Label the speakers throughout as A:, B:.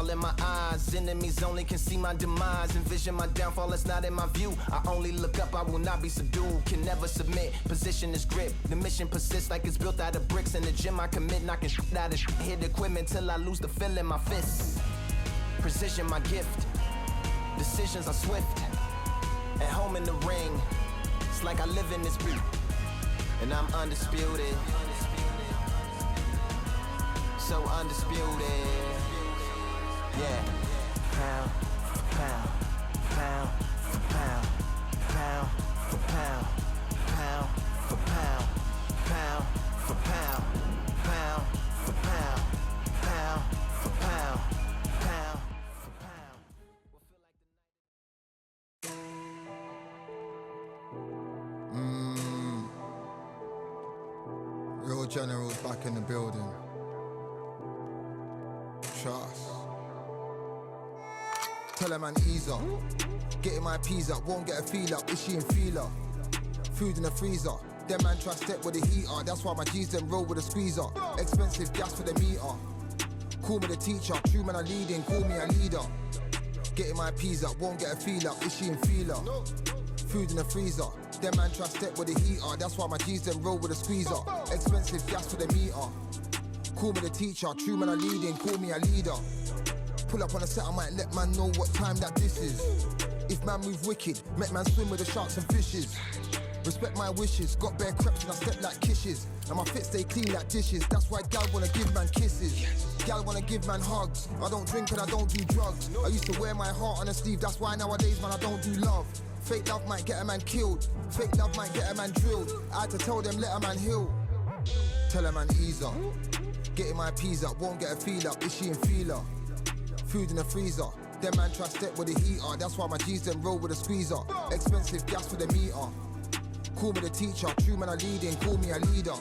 A: all in my eyes. Enemies only can see my demise. Envision my downfall, it's not in my view. I only look up, I will not be subdued. Can never submit, position is grip. The mission persists like it's built out of bricks. In the gym I commit, knocking shit out of shit. Hit equipment till I lose the feel in my fists. Precision my gift. Decisions are swift. At home in the ring, it's like I live in this beat. And I'm undisputed. So undisputed. Yeah. Pound for pound, pound for pound, pound for pound, pound for pound, pound for pound, pound for pound, pound for pound, pound for pound.
B: Real generals back in the building. Trust. Tell a man ease up. Getting my peas up, won't get a feel up. Is she in feeler? Food in the freezer. Them man try step with the heater. That's why my G's them roll with a squeezer. Expensive gas for the meter. Call me the teacher. True man I leading, call me a leader. Getting my peas up, won't get a feel up. Is she in feeler? Food in the freezer. Them man try step with the heater. That's why my G's them roll with a squeezer. Expensive gas for the meter. Call me the teacher. True man I leading, call me a leader. Pull up on a set, I might let man know what time that this is. If man move wicked, make man swim with the sharks and fishes. Respect my wishes, got bare creps and I step like kisses. And my fit stay clean like dishes, that's why gal wanna give man kisses. Gal wanna give man hugs, I don't drink and I don't do drugs. I used to wear my heart on a sleeve, that's why nowadays man I don't do love. Fake love might get a man killed, fake love might get a man drilled. I had to tell them let a man heal. Tell a man ease up, getting my peas up, won't get a feel up, is she in feeler? Food in the freezer, them man try step with the heater. That's why my G's them roll with a squeezer. Expensive gas for the meter. Call me the teacher, true man I leading, call me a leader.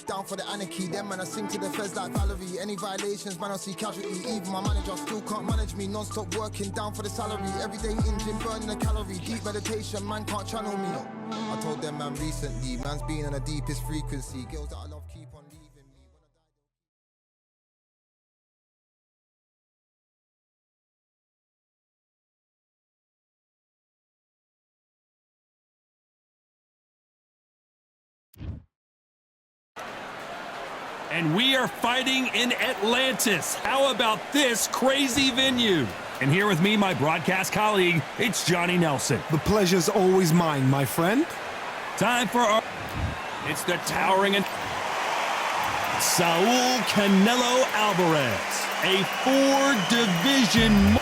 B: Down for the anarchy, them man I sing to the feds like Valerie. Any violations, man I see casualty. Even my manager still can't manage me. Non-stop working, down for the salary. Everyday in gym, burning a calorie. Deep meditation, man can't channel me. I told them man recently, man's been on the deepest frequency. Girls that I love keep on leaving me.
C: And we are fighting in Atlantis. How about this crazy venue? And here with me, my broadcast colleague, it's Johnny Nelson.
D: The pleasure's always mine, my friend.
C: Time for our... It's the towering and... Saul Canelo Alvarez, a 4-division...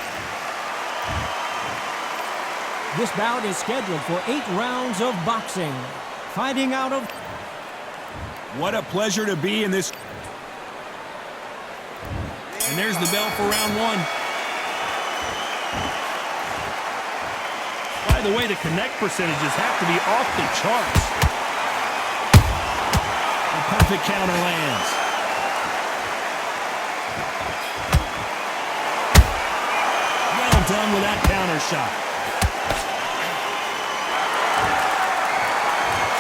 E: This bout is scheduled for 8 rounds of boxing. Fighting out of...
C: What a pleasure to be in this. And there's the bell for round 1. By the way, the connect percentages have to be off the charts. A perfect counter lands. Well done with that counter shot.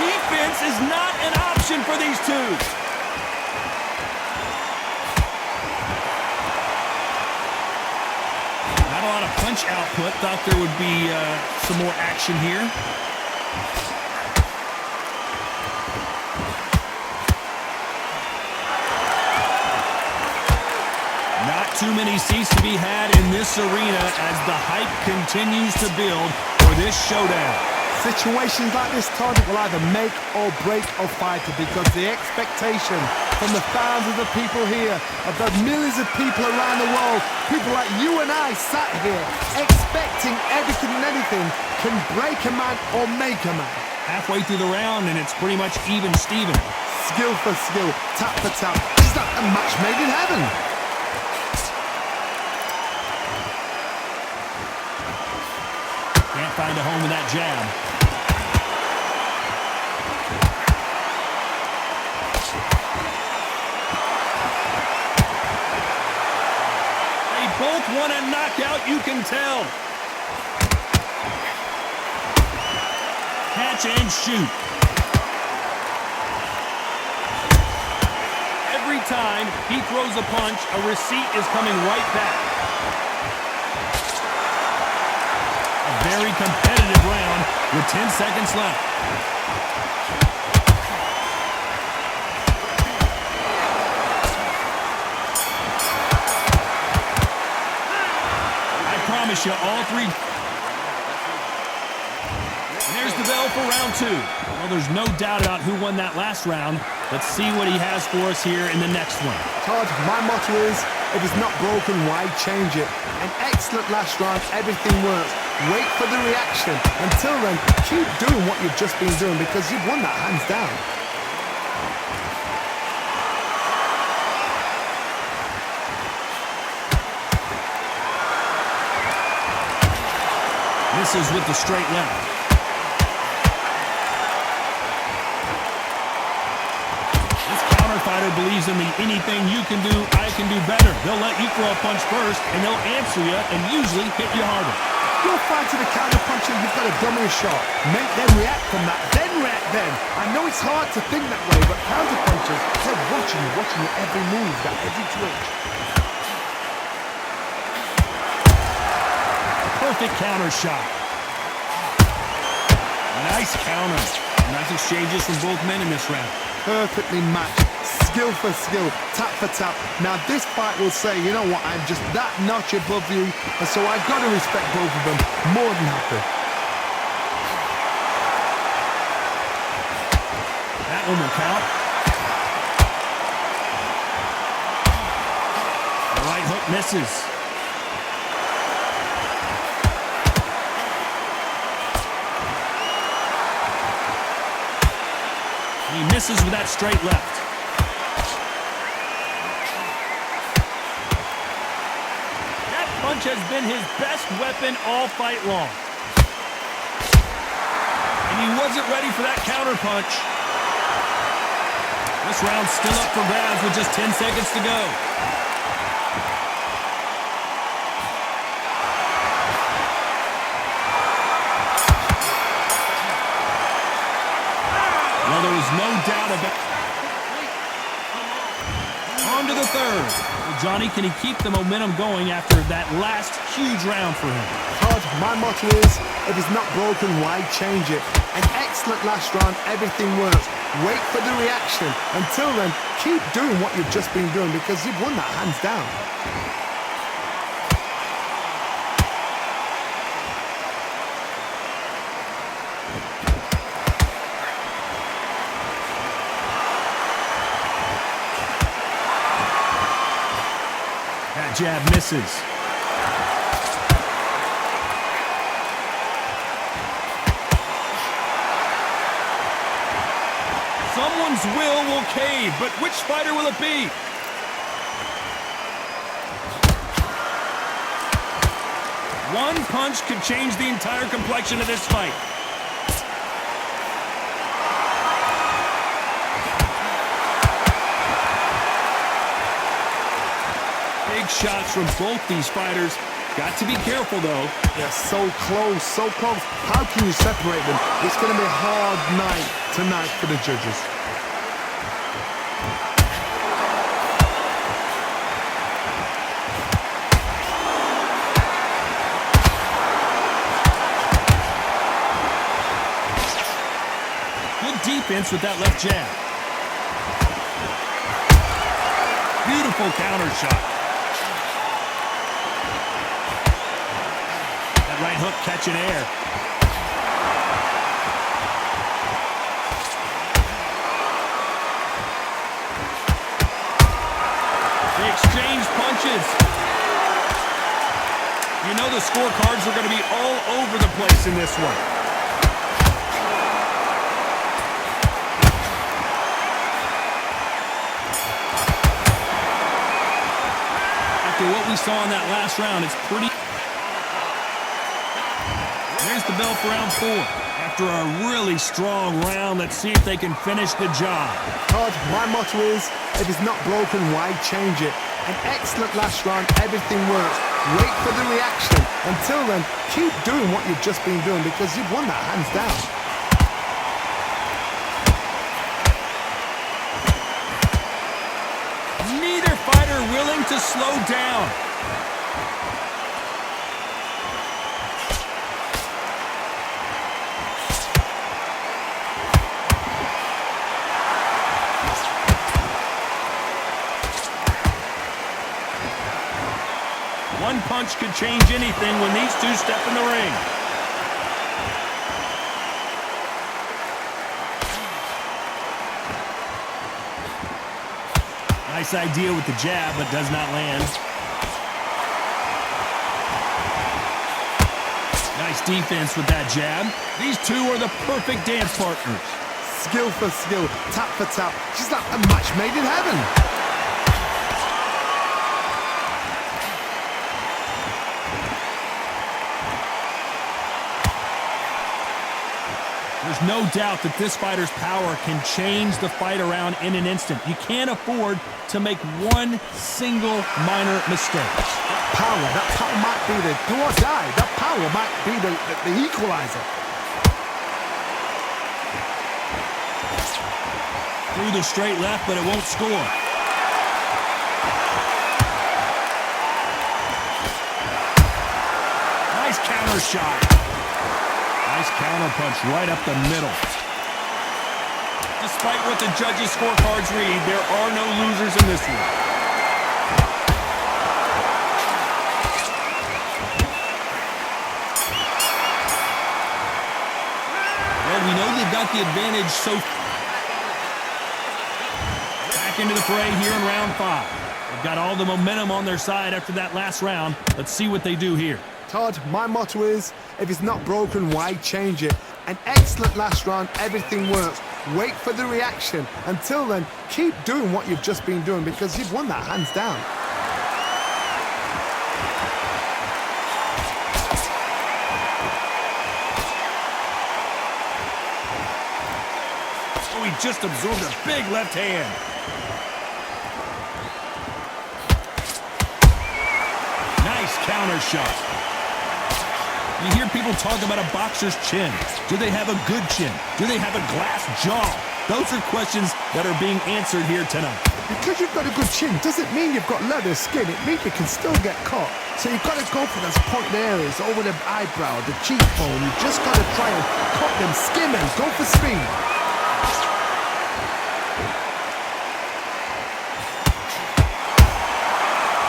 C: Defense is not an option for these two. Not a lot of punch output. Thought there would be some more action here. Not too many seats to be had in this arena as the hype continues to build for this showdown.
D: Situations like this, Todd, will either make or break a fighter because the expectation from the thousands of people here, of the millions of people around the world, people like you and I sat here expecting everything and anything can break a man or make a man.
C: Halfway through the round and it's pretty much even Steven.
D: Skill for skill, tap for tap. Is that a match made in heaven?
C: Can't find a home with that jab. Both want a knockout, you can tell. Catch and shoot. Every time he throws a punch, a receipt is coming right back. very competitive round with 10 seconds left. I promise you, all three. And there's the bell for round 2. Well, there's no doubt about who won that last round. Let's see what he has for us here in the next one.
D: Todd, my motto is, if it's not broken, why change it? An excellent last round, everything works. Wait for the reaction. Until then, keep doing what you've just been doing because you've won that hands down.
C: Misses with the straight left. Fighter believes in the anything you can do, I can do better. They'll let you throw a punch first, and they'll answer you and usually hit you harder.
D: You're fighting a counter punch and you've got a dummy shot. Make them react from that, then react then. I know it's hard to think that way, but counter punchers, they're watching your every move, that every twitch.
C: Perfect counter shot. Nice counter. Nice exchanges from both men in this round.
D: Perfectly matched. Skill for skill, tap for tap. Now this fight will say, you know what, I'm just that notch above you, and so I've got to respect both of them. More than happy.
C: That one will count. The right hook misses. He misses with that straight left. That punch has been his best weapon all fight long. And he wasn't ready for that counter punch. This round's still up for grabs with just 10 seconds to go. Well, there was no doubt about it. On to the third. Well, Johnny, can he keep the momentum going after that last huge round for him?
D: Todd, my motto is, if it's not broken, why change it? An excellent last round, everything works. Wait for the reaction. Until then, keep doing what you've just been doing because you've won that hands down.
C: That jab misses. Someone's will cave, but which fighter will it be? One punch could change the entire complexion of this fight. Big shots from both these fighters. Got to be careful, though.
D: They're so close, so close. How can you separate them? It's going to be a hard night tonight for the judges.
C: Good defense with that left jab. Beautiful counter shot. That right hook catching air. They exchange punches. You know the scorecards are going to be all over the place in this one. What we saw in that last round, it's pretty. There's the bell for round 4. After a really strong round, let's see if they can finish the job.
D: Todd, my motto is, if it's not broken, why change it? An excellent last round, everything works. Wait for the reaction. Until then, keep doing what you've just been doing because you've won that hands down.
C: Willing to slow down. punch could change anything when these two step in the ring. Nice idea with the jab, but does not land. Nice defense with that jab. These two are the perfect dance partners.
D: Skill for skill, tap for tap. She's like a match made in heaven.
C: There's no doubt that this fighter's power can change the fight around in an instant. You can't afford to make one single minor mistake.
D: That power might be the do or die. That power might be the equalizer.
C: Through the straight left, but it won't score. Nice counter shot. Nice counter punch right up the middle. Despite what the judges' scorecards read, there are no losers in this one. Well, we know they've got the advantage so far. Back into the fray here in round 5. They've got all the momentum on their side after that last round. Let's see what they do here.
D: Todd, my motto is, if it's not broken, why change it? An excellent last round, everything works. Wait for the reaction. Until then, keep doing what you've just been doing because you've won that hands down.
C: Oh, he just absorbed a big left hand. Nice counter shot. You hear people talk about a boxer's chin. Do they have a good chin? Do they have a glass jaw? Those are questions that are being answered here tonight.
D: Because you've got a good chin doesn't mean you've got leather skin. It means you can still get caught. So you've got to go for those pointed areas over the eyebrow, the cheekbone. You've just got to try and cut them, skim them, go for speed.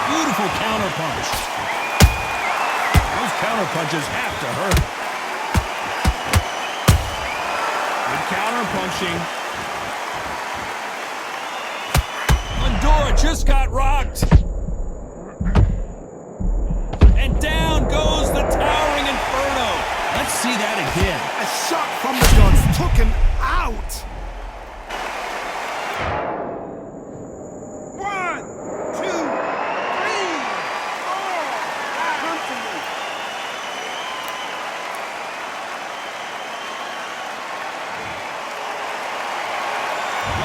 C: Beautiful counter punch. Those counter punches have to hurt. Good counter punching. Fundora just got rocked. And down goes the towering Inferno. Let's see that again.
D: A shot from the guns took him out.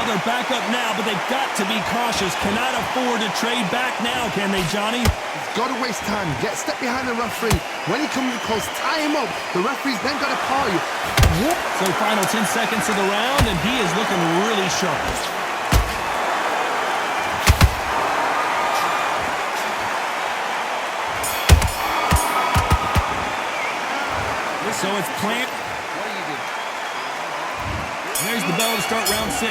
C: They're back up now, but they've got to be cautious. Cannot afford to trade back now, can they, Johnny?
D: He's got to waste time. Get a step behind the referee. When he comes close, tie him up. The referee's then got to call you. Whoop.
C: So final 10 seconds of the round, and he is looking really sharp. So it's Plant. There's the bell to start round 6.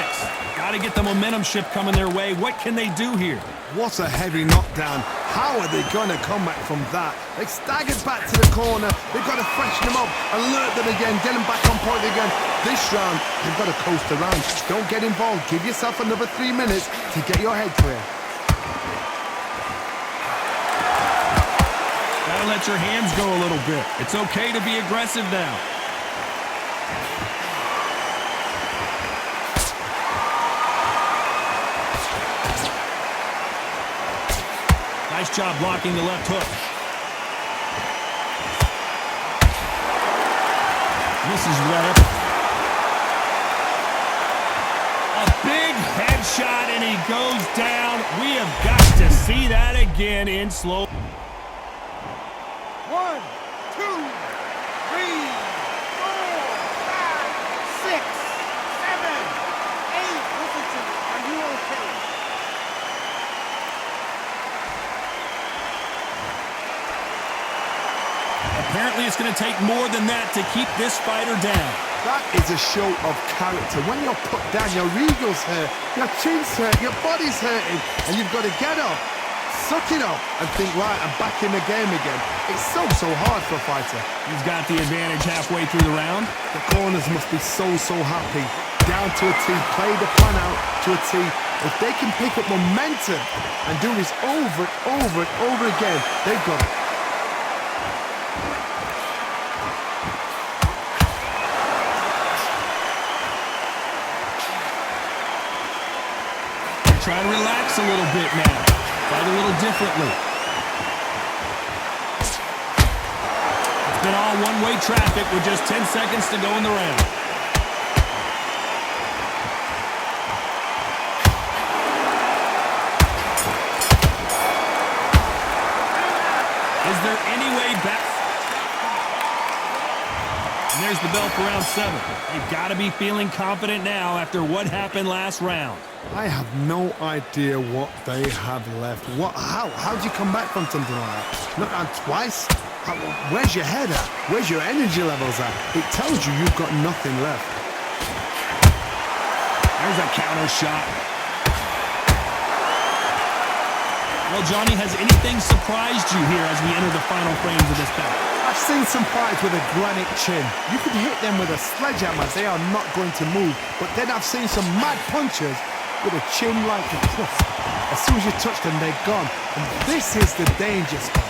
C: Got to get the momentum shift coming their way. What can they do here?
D: What a heavy knockdown. How are they going to come back from that? They staggered back to the corner. They've got to freshen them up, alert them again, get them back on point again. This round, they've got to coast around. Don't get involved. Give yourself another 3 minutes to get your head clear.
C: Gotta let your hands go a little bit. It's okay to be aggressive now. Nice job blocking the left hook. Misses right up. A big headshot and he goes down. We have got to see that again in slow.
F: 1, 2, 3, 4, 5, 6, 7, 8. Listen to me. Are you okay?
C: Apparently it's going to take more than that to keep this fighter down.
D: That is a show of character. When you're put down, your ego's hurt, your chin's hurt, your body's hurting, and you've got to get up, suck it up and think, right, I'm back in the game again. It's so hard for a fighter.
C: He's got the advantage halfway through the round.
D: The corners must be so happy. Down to a T, play the plan out to a T. If they can pick up momentum and do this over and over and over again, they've got it.
C: Try to relax a little bit now. Fight a little differently. It's been all one-way traffic with just 10 seconds to go in the round. Is there any way back? And there's the bell for round 7. They've got to be feeling confident now after what happened last round.
D: I have no idea what they have left. How do you come back from something like that? Not on twice? Where's your head at? Where's your energy levels at? It tells you you've got nothing left.
C: There's a counter shot. Well, Johnny, has anything surprised you here as we enter the final frames of this bout?
D: I've seen some fighters with a granite chin. You could hit them with a sledgehammer, they are not going to move. But then I've seen some mad punchers with a chin like a crust. As soon as you touch them, they're gone. And this is the danger spot.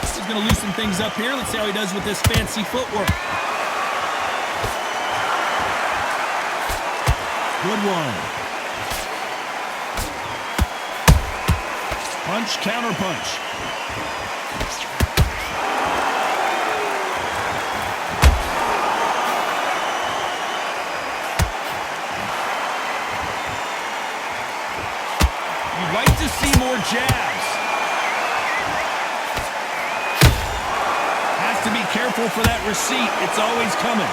C: He's going to loosen things up here. Let's see how he does with this fancy footwork. Good one. Punch, counter punch. You'd like to see more jabs. Has to be careful for that receipt. It's always coming.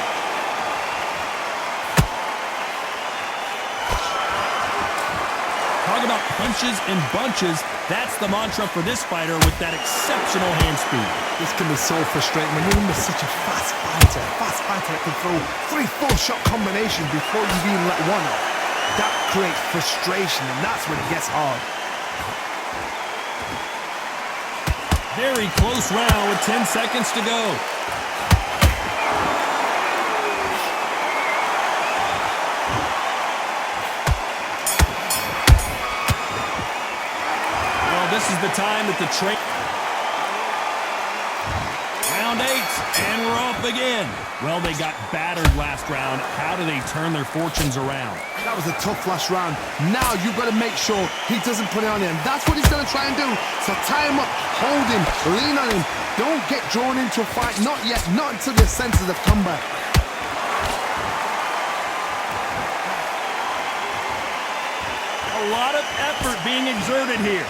C: Talk about punches and bunches. That's the mantra for this fighter with that exceptional hand speed.
D: This can be so frustrating when you're under such a fast fighter that can throw 3-4 shot combinations before you've even let one off. That creates frustration, and that's when it gets hard.
C: Very close round with 10 seconds to go. This is the time that the round 8, and we're off again. Well, they got battered last round. How do they turn their fortunes around?
D: That was a tough last round. Now you've got to make sure he doesn't put it on him. That's what he's going to try and do. So tie him up, hold him, lean on him. Don't get drawn into a fight. Not yet. Not until your senses have come back.
C: A lot of effort being exerted here.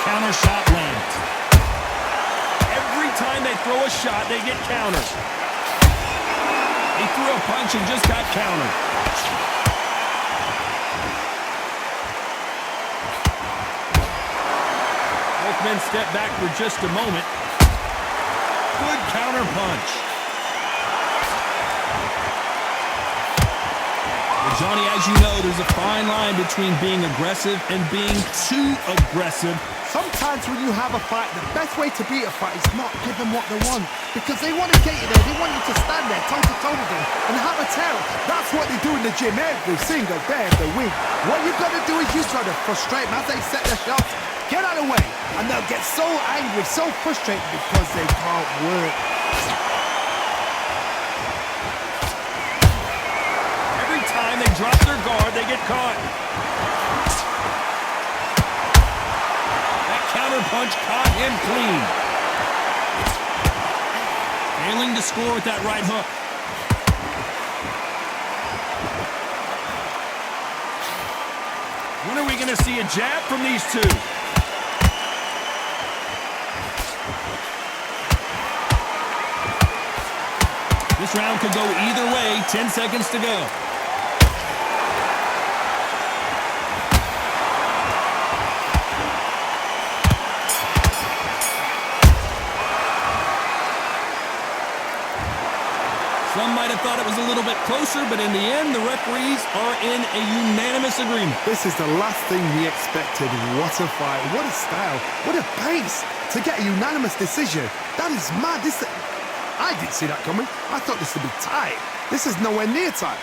C: Counter shot lands. Every time they throw a shot, they get countered. He threw a punch and just got countered. Both men step back for just a moment. Good counter punch. Well, Johnny, as you know, there's a fine line between being aggressive and being too aggressive.
D: Sometimes when you have a fight, the best way to beat a fight is not give them what they want. Because they want to get you there. They want you to stand there toe-to-toe with them and have a terror. That's what they do in the gym every single day of the week. What you've got to do is you've got to frustrate them as they set their shots. Get out of the way. And they'll get so angry, so frustrated because they can't work.
C: Every time they drop their guard, they get caught. Counter punch caught him clean. Failing to score with that right hook. When are we going to see a jab from these two? This round could go either way. 10 seconds to go. thought it was a little bit closer, but in the end, the referees are in a unanimous agreement.
D: This is the last thing we expected. What a fight, what a style, what a pace to get a unanimous decision. That is mad. I didn't see that coming. I thought this would be tight. This is nowhere near tight.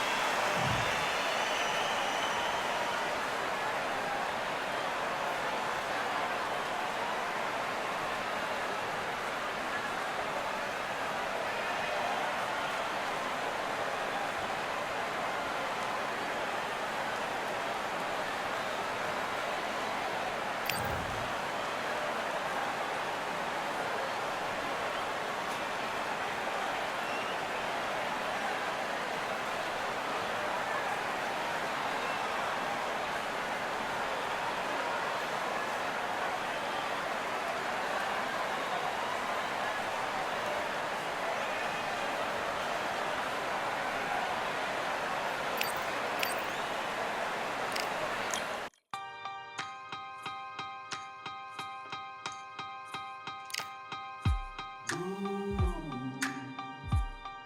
A: Ooh.